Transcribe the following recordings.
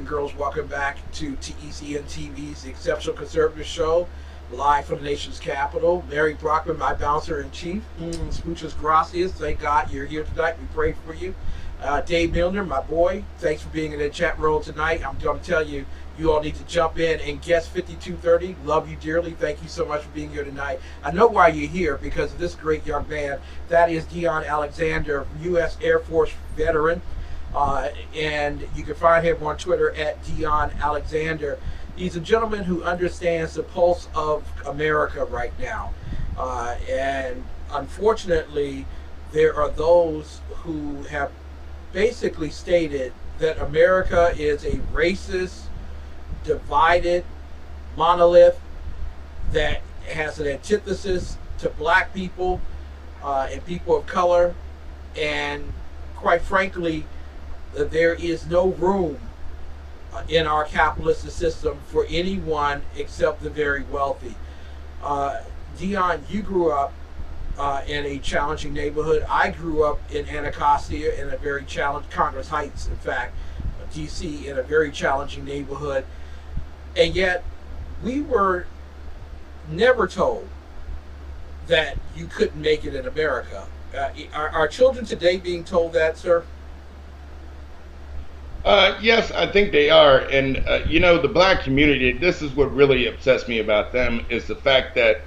and girls, welcome back to TECN TV's The Exceptional Conservative Show, live from the nation's capital. Mary Brockman, my bouncer in chief. Muchas gracias. Thank God you're here tonight. We pray for you. Dave Milner, my boy, thanks for being in the chat room tonight. I'm going to tell you, you all need to jump in. And guest 5230, love you dearly. Thank you so much for being here tonight. I know why you're here, because of this great young man. Thaddeus Dionne Alexander, U.S. Air Force veteran. And you can find him on Twitter at Dionne Alexander. He's a gentleman who understands the pulse of America right now. And unfortunately, there are those who have basically stated that America is a racist, divided monolith that has an antithesis to black people and people of color. And quite frankly, there is no room in our capitalist system for anyone except the very wealthy. Dionne, you grew up in a challenging neighborhood. I grew up in Anacostia in a very challenging, Congress Heights, in fact, DC, in a very challenging neighborhood. And yet, we were never told that you couldn't make it in America. Are children today being told that, sir? Yes, I think they are. And, the black community, this is what really upsets me about them, is the fact that,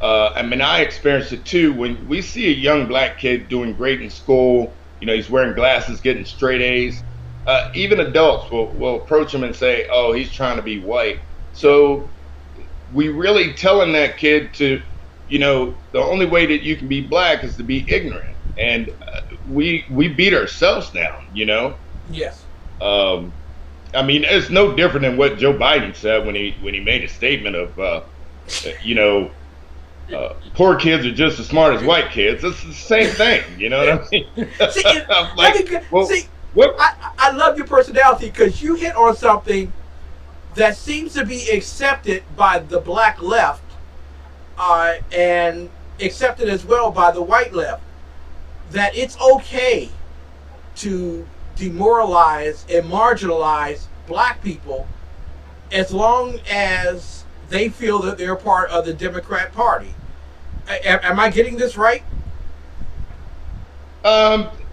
I experienced it too. When we see a young black kid doing great in school, he's wearing glasses, getting straight A's, even adults will approach him and say, oh, he's trying to be white. So we really telling that kid to, the only way that you can be black is to be ignorant. And we beat ourselves down, Yes. It's no different than what Joe Biden said when he made a statement of, poor kids are just as smart as white kids. It's the same thing, you know what I mean? I love your personality, because you hit on something that seems to be accepted by the black left and accepted as well by the white left, that it's okay to demoralize and marginalize black people as long as they feel that they're part of the Democrat Party. Am I getting this right?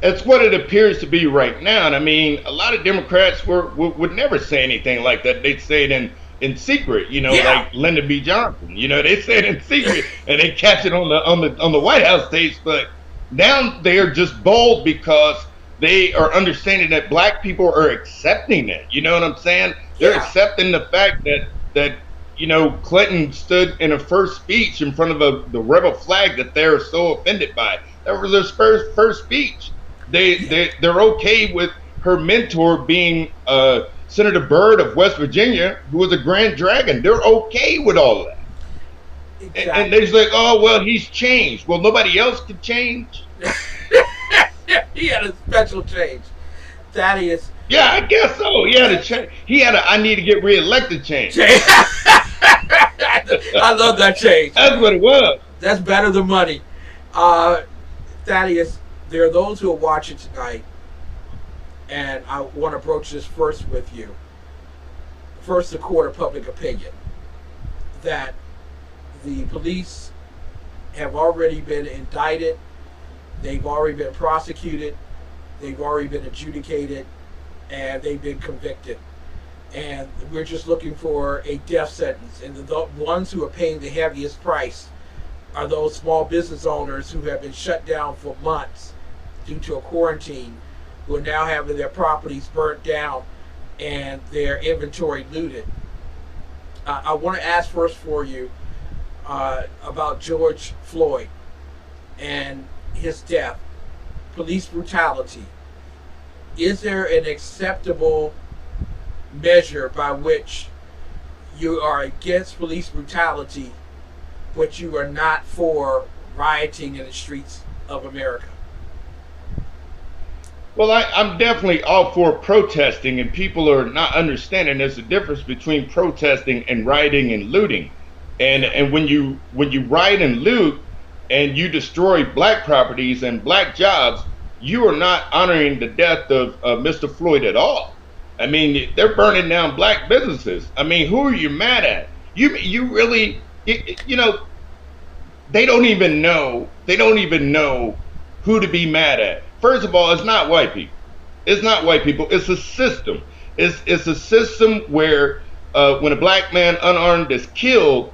It's what it appears to be right now. And a lot of Democrats would never say anything like that. They'd say it in secret, like Lyndon B. Johnson. They say it in secret and they catch it on the White House stage. But now they are just bold because they are understanding that black people are accepting it. You know what I'm saying? They're accepting the fact that Clinton stood in a first speech in front of the rebel flag that they're so offended by. That was their first speech. They're okay with her mentor being Senator Byrd of West Virginia, who was a Grand Dragon. They're okay with all of that. Exactly. And they're just like, oh, well, he's changed. Well, nobody else could change. He had a special change. Thaddeus. Yeah, I guess so. He had a change. He had a I need to get reelected change. I love that change. That's what it was. That's better than money. Thaddeus, there are those who are watching tonight, and I want to approach this first with you. First, the court of public opinion. That the police have already been indicted, they've already been prosecuted, they've already been adjudicated, and they've been convicted. And we're just looking for a death sentence. And the ones who are paying the heaviest price are those small business owners who have been shut down for months due to a quarantine, who are now having their properties burnt down and their inventory looted. I want to ask first for you about George Floyd and his death, police brutality. Is there an acceptable measure by which you are against police brutality, but you are not for rioting in the streets of America? Well, I'm definitely all for protesting, and people are not understanding there's a difference between protesting and rioting and looting. And when you riot and loot and you destroy black properties and black jobs, you are not honoring the death of Mr. Floyd at all. I mean, they're burning down black businesses. I mean, who are you mad at? You really, you know, they don't even know. They don't even know who to be mad at. First of all, it's not white people. It's not white people. It's a system. It's a system where when a black man unarmed is killed,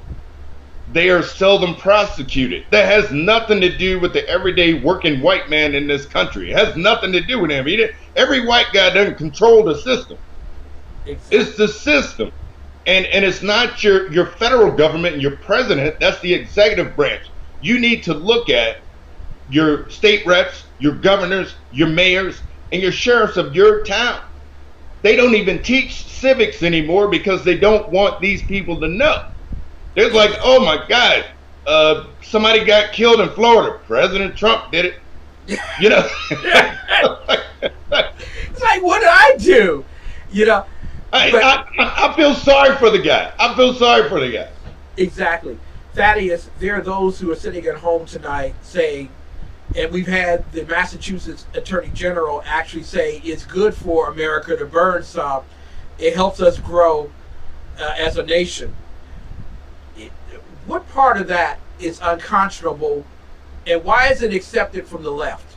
they are seldom prosecuted. That has nothing to do with the everyday working white man in this country. It has nothing to do with him. Every white guy doesn't control the system. Exactly. It's the system. And it's not your federal government and your president. That's the executive branch. You need to look at your state reps, your governors, your mayors, and your sheriffs of your town. They don't even teach civics anymore because they don't want these people to know. They're like, oh my God, somebody got killed in Florida. President Trump did it. You know? It's like, what did I do? You know? I feel sorry for the guy. I feel sorry for the guy. Exactly. Thaddeus, there are those who are sitting at home tonight saying, and we've had the Massachusetts Attorney General actually say it's good for America to burn some. It helps us grow as a nation. What part of that is unconscionable, and why is it accepted from the left?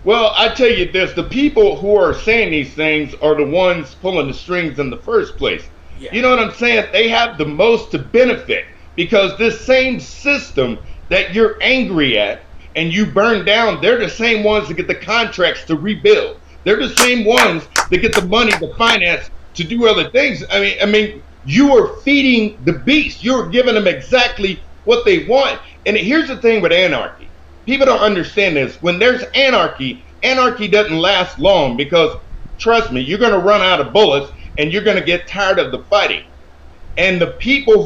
Well, I tell you this, the people who are saying these things are the ones pulling the strings in the first place. Yeah. You know what I'm saying? They have the most to benefit because this same system that you're angry at and you burn down, they're the same ones that get the contracts to rebuild. They're the same ones that get the money to finance to do other things. I mean, you are feeding the beast. You're giving them exactly what they want. And here's the thing with anarchy. People don't understand this. When there's anarchy, anarchy doesn't last long because, trust me, you're going to run out of bullets and you're going to get tired of the fighting. And the people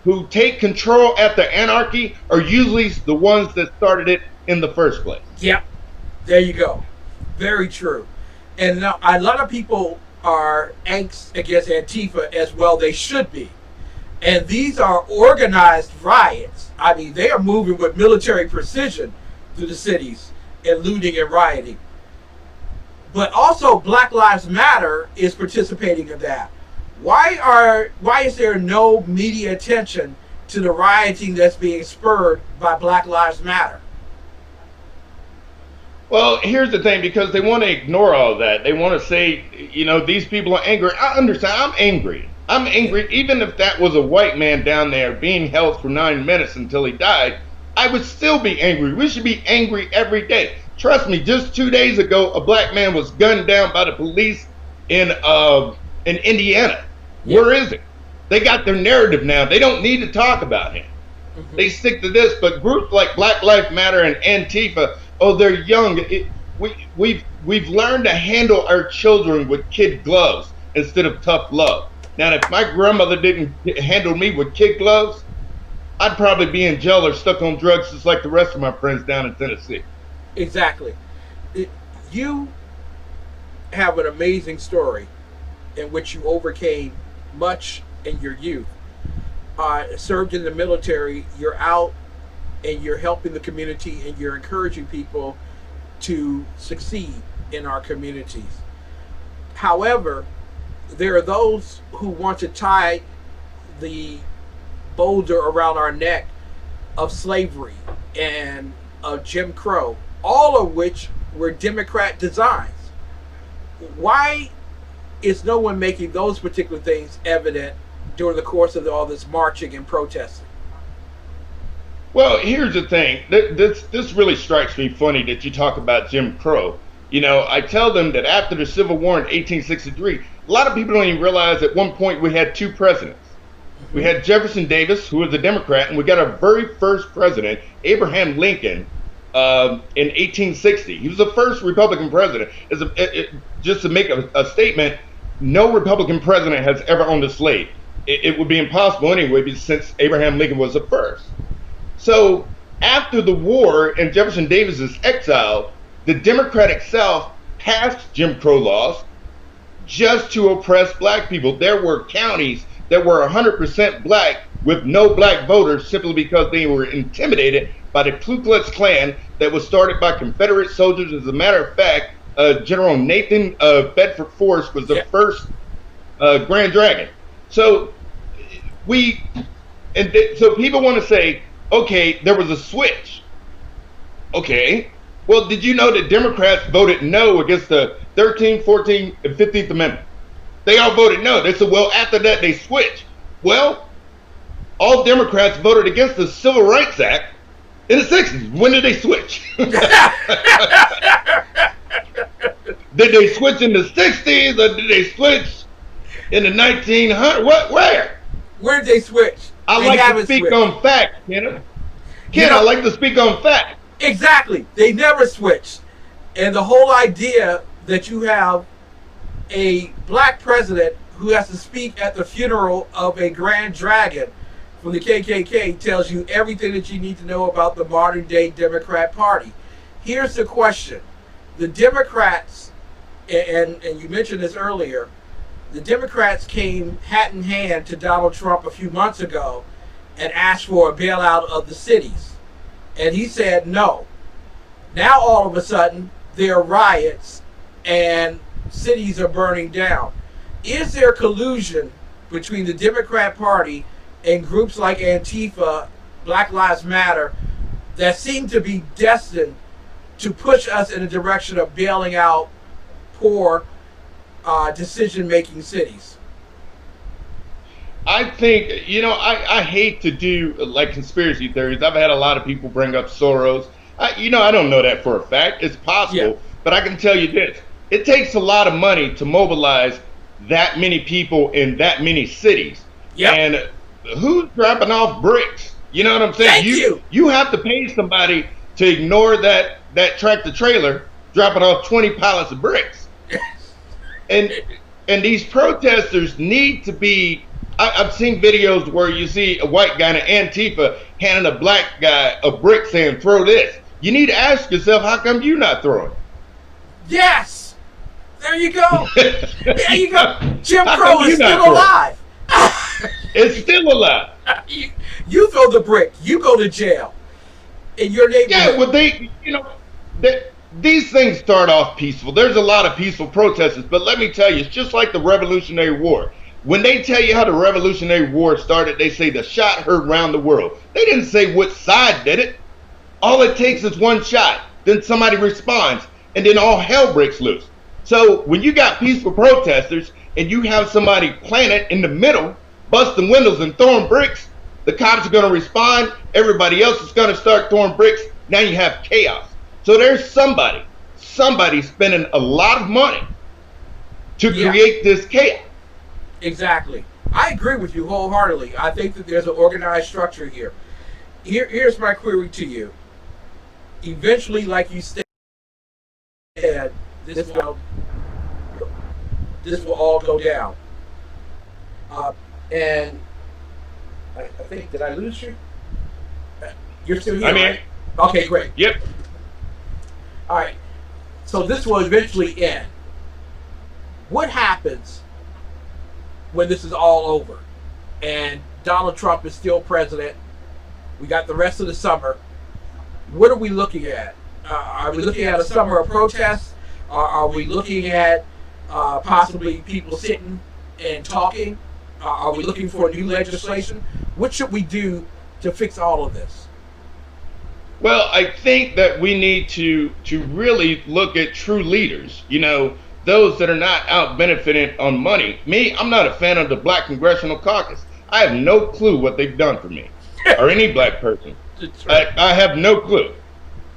who take control after anarchy are usually the ones that started it in the first place. Yep. There you go. Very true. And now a lot of people are angst against Antifa as well. They should be. And these are organized riots. I mean, they are moving with military precision through the cities and looting and rioting. But also Black Lives Matter is participating in that. Why is there no media attention to the rioting that's being spurred by Black Lives Matter? Well, here's the thing, because they want to ignore all that. They want to say, you know, these people are angry. I understand. I'm angry. I'm angry. Even if that was a white man down there being held for 9 minutes until he died, I would still be angry. We should be angry every day. Trust me, just 2 days ago, a black man was gunned down by the police in Indiana. Yeah. Where is it? They got their narrative now. They don't need to talk about him. Mm-hmm. They stick to this. But groups like Black Lives Matter and Antifa, oh, they're young. We've learned to handle our children with kid gloves instead of tough love. Now, if my grandmother didn't handle me with kid gloves, I'd probably be in jail or stuck on drugs just like the rest of my friends down in Tennessee. Exactly. You have an amazing story in which you overcame much in your youth. Served in the military, you're out and you're helping the community and you're encouraging people to succeed in our communities. However, there are those who want to tie the boulder around our neck of slavery and of Jim Crow, all of which were Democrat designs. Why is no one making those particular things evident during the course of all this marching and protesting? Well, here's the thing. This really strikes me funny that you talk about Jim Crow. You know, I tell them that after the Civil War in 1863, a lot of people don't even realize at one point we had two presidents. Mm-hmm. We had Jefferson Davis, who was a Democrat, and we got our very first president, Abraham Lincoln, in 1860. He was the first Republican president. Just to make a statement, no Republican president has ever owned a slave. It would be impossible anyway, since Abraham Lincoln was the first. So after the war and Jefferson Davis's exile, the Democratic South passed Jim Crow laws just to oppress black people. There were counties that were 100% black with no black voters simply because they were intimidated by the Ku Klux Klan that was started by Confederate soldiers. As a matter of fact, General Nathan Bedford Forrest was the Yeah. first Grand Dragon. So we, so people want to say, okay, there was a switch. Okay. Well, did you know that Democrats voted no against the 13th, 14th, and 15th Amendment? They all voted no. They said, well, after that, they switched. Well, all Democrats voted against the Civil Rights Act in the 60s. When did they switch? Did they switch in the 60s or did they switch in the 1900s? What? Where? Where did they switch? I They like to haven't speak switched. on fact, Ken. You know, I like to speak on fact. exactly. They never switched. And the whole idea that you have a black president who has to speak at the funeral of a grand dragon from the KKK tells you everything that you need to know about the modern day Democrat Party. Here's the question. The Democrats, and you mentioned this earlier, the Democrats came hat in hand to Donald Trump a few months ago and asked for a bailout of the cities. And he said no. Now all of a sudden, there are riots and cities are burning down. Is there collusion between the Democrat Party and groups like Antifa, Black Lives Matter, that seem to be destined to push us in a direction of bailing out poor, decision-making cities? I think, I hate to do like conspiracy theories. I've had a lot of people bring up Soros. I don't know that for a fact. It's possible, Yeah. but I can tell you this. It takes a lot of money to mobilize that many people in that many cities. Yep. And who's dropping off bricks? You know what I'm saying? Thank you. You have to pay somebody to ignore that tractor trailer dropping off 20 pallets of bricks. And these protesters need to be. I've seen videos where you see a white guy in an Antifa handing a black guy a brick saying, throw this. You need to ask yourself, how come you not throwing? Yes. There you go. There you go. Jim How Crow come is you not still throwing? alive. It's still alive. You throw the brick, you go to jail in your neighborhood. Yeah, well, these things start off peaceful. There's a lot of peaceful protesters, but let me tell you, it's just like the Revolutionary War. When they tell you how the Revolutionary War started, they say the shot heard round the world. They didn't say which side did it. All it takes is one shot. Then somebody responds, and then all hell breaks loose. So when you got peaceful protesters and you have somebody planted in the middle, busting windows and throwing bricks, the cops are going to respond. Everybody else is going to start throwing bricks. Now you have chaos. So there's somebody spending a lot of money to create this chaos. Exactly. I agree with you wholeheartedly. I think that there's an organized structure here. Here's my query to you. Eventually, like you said, this will all go down. And I think, did I lose you? You're still here, I'm here. right? Okay, great. Yep. All right. So this will eventually end. What happens when this is all over and Donald Trump is still president? We got the rest of the summer. What are we looking at? Are we looking at a summer of protests? Are we looking at possibly people sitting and talking? Are we looking for new legislation? What should we do to fix all of this? Well, I think that we need to really look at true leaders. Those that are not out benefiting on money. Me, I'm not a fan of the Black Congressional Caucus. I have no clue what they've done for me or any black person. Right. I have no clue.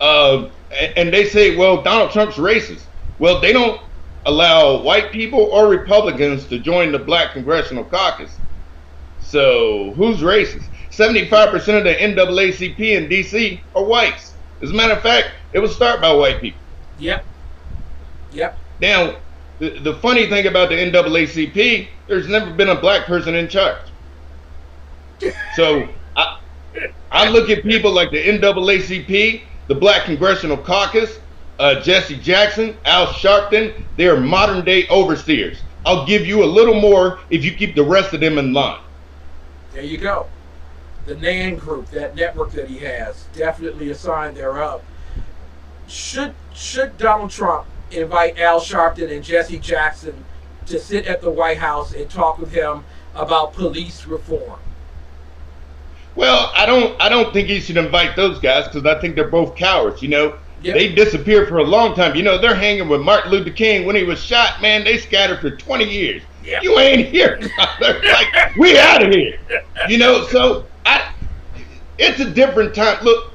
And they say, well, Donald Trump's racist. Well, they don't allow white people or Republicans to join the Black Congressional Caucus. So who's racist? 75% of the NAACP in D.C. are whites. As a matter of fact, it was started by white people. Yep. Now, the funny thing about the NAACP, there's never been a black person in charge. So I look at people like the NAACP, the Black Congressional Caucus, Jesse Jackson, Al Sharpton. They are modern day overseers. I'll give you a little more if you keep the rest of them in line. There you go. The NAN group, that network that he has, definitely a sign thereof. Should Donald Trump invite Al Sharpton and Jesse Jackson to sit at the White House and talk with him about police reform? Well, I don't think he should invite those guys because I think they're both cowards. Yep. They disappeared for a long time. They're hanging with Martin Luther King when he was shot. Man, they scattered for 20 years. Yep. You ain't here. They're like, we out of here. So it's a different time. Look,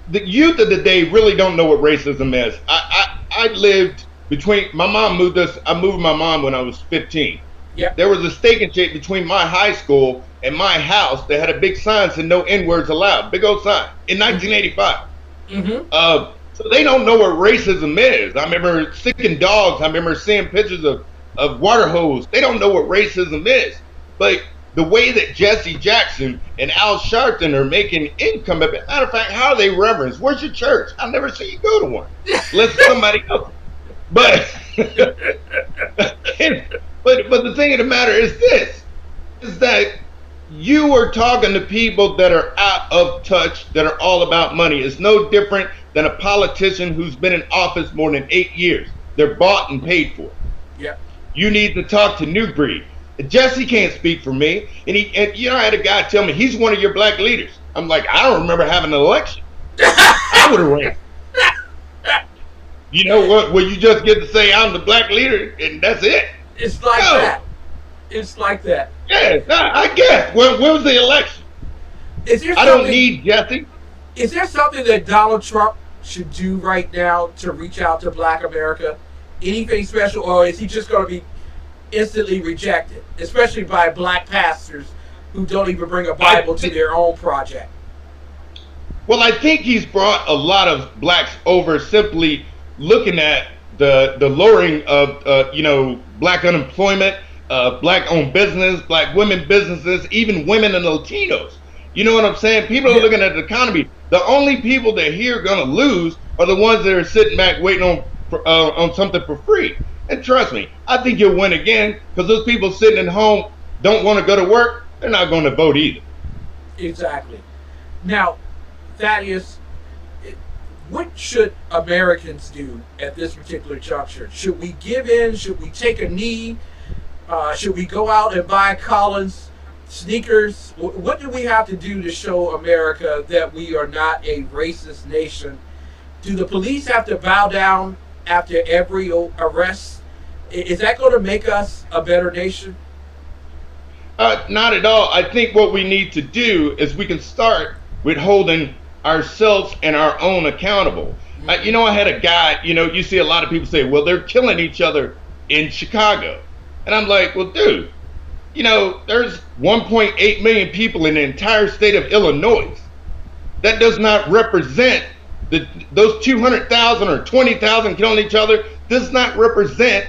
the youth of the day really don't know what racism is. I lived between my mom moved us. I moved my mom when I was 15. Yep. There was a Steak and Shake between my high school and my house that had a big sign saying no N-words allowed. Big old sign in 1985. Mm-hmm. So they don't know what racism is. I remember sicking dogs. I remember seeing pictures of water hose. They don't know what racism is. But the way that Jesse Jackson and Al Sharpton are making income, matter of fact, how are they reverence? Where's your church? I've never seen you go to one. Let somebody go. But but the thing of the matter is this, is that you are talking to people that are out of touch, that are all about money. It's no different than a politician who's been in office more than 8 years. They're bought and paid for. Yep. You need to talk to New Breed. Jesse can't speak for me. And I had a guy tell me he's one of your black leaders. I'm like, I don't remember having an election. I would have ran. You know what? Well, you just get to say I'm the black leader, and that's it. It's like that. It's like that. Yeah, I guess. When was the election? I don't need Jesse. Is there something that Donald Trump should do right now to reach out to Black America? Anything special, or is he just going to be instantly rejected, especially by black pastors who don't even bring a Bible to their own project? Well, I think he's brought a lot of blacks over simply looking at the lowering of black unemployment, black-owned business, black women businesses, even women and Latinos. You know what I'm saying? People are looking at the economy. The only people that here are going to lose are the ones that are sitting back waiting on something for free. And trust me, I think you'll win again because those people sitting at home don't want to go to work. They're not going to vote either. Exactly. Now, Thaddeus, what should Americans do at this particular juncture? Should we give in? Should we take a knee? Should we go out and buy Collins sneakers? What do we have to do to show America that we are not a racist nation? Do the police have to bow down after every arrest? Is that going to make us a better nation? Not at all. I think what we need to do is we can start with holding ourselves and our own accountable. Mm-hmm. I had a guy, you see a lot of people say, well, they're killing each other in Chicago. And I'm like, well, dude, there's 1.8 million people in the entire state of Illinois. That does not represent those 200,000 or 20,000 killing each other does not represent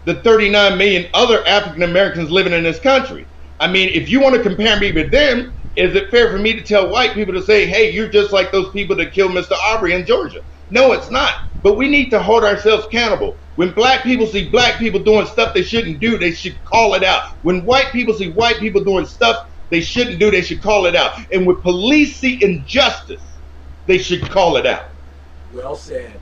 the 39 million other African Americans living in this country. I mean, if you want to compare me with them, is it fair for me to tell white people to say, hey, you're just like those people that killed Mr. Aubrey in Georgia? No, it's not. But we need to hold ourselves accountable. When black people see black people doing stuff they shouldn't do, they should call it out. When white people see white people doing stuff they shouldn't do, they should call it out. And when police see injustice, they should call it out. Well said.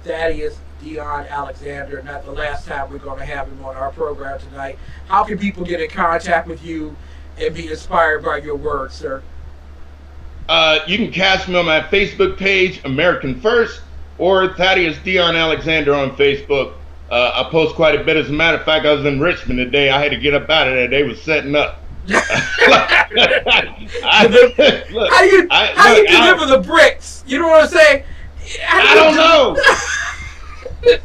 Thaddeus Dionne Alexander, not the last time we're going to have him on our program tonight. How can people get in contact with you and be inspired by your words, sir? You can catch me on my Facebook page, American First, or Thaddeus Dionne Alexander on Facebook. I post quite a bit. As a matter of fact, I was in Richmond today. I had to get up out of there. They was setting up. How do you deliver the bricks? You know what I'm saying? I don't know.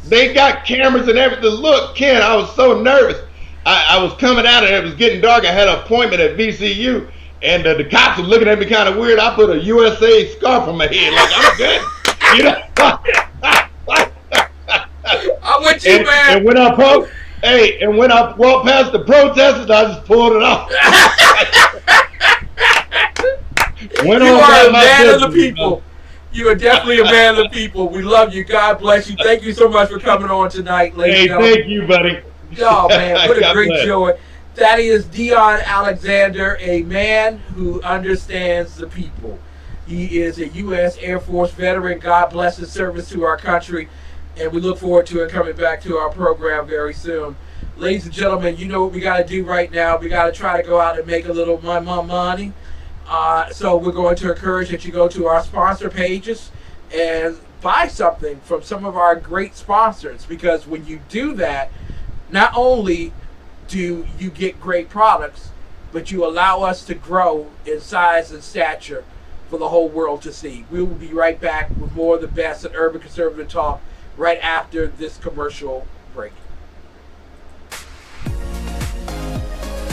They got cameras and everything. Look, Ken, I was so nervous. I was coming out of it. It was getting dark. I had an appointment at VCU, and the cops were looking at me kind of weird. I put a USA scarf on my head, like I'm good. I'm with you, man. And when I walked past the protesters, I just pulled it off. You are a man of the people. You are definitely a man of the people. We love you. God bless you. Thank you so much for coming on tonight, ladies and gentlemen. Thank you, buddy. Oh, man, what a great joy. Thaddeus Dionne Alexander, a man who understands the people. He is a U.S. Air Force veteran. God bless his service to our country. And we look forward to it coming back to our program very soon. Ladies and gentlemen, you know what we got to do right now. We got to try to go out and make a little money. So we're going to encourage that you go to our sponsor pages and buy something from some of our great sponsors, because when you do that, not only do you get great products, but you allow us to grow in size and stature for the whole world to see. We will be right back with more of the best in urban conservative talk right after this commercial break.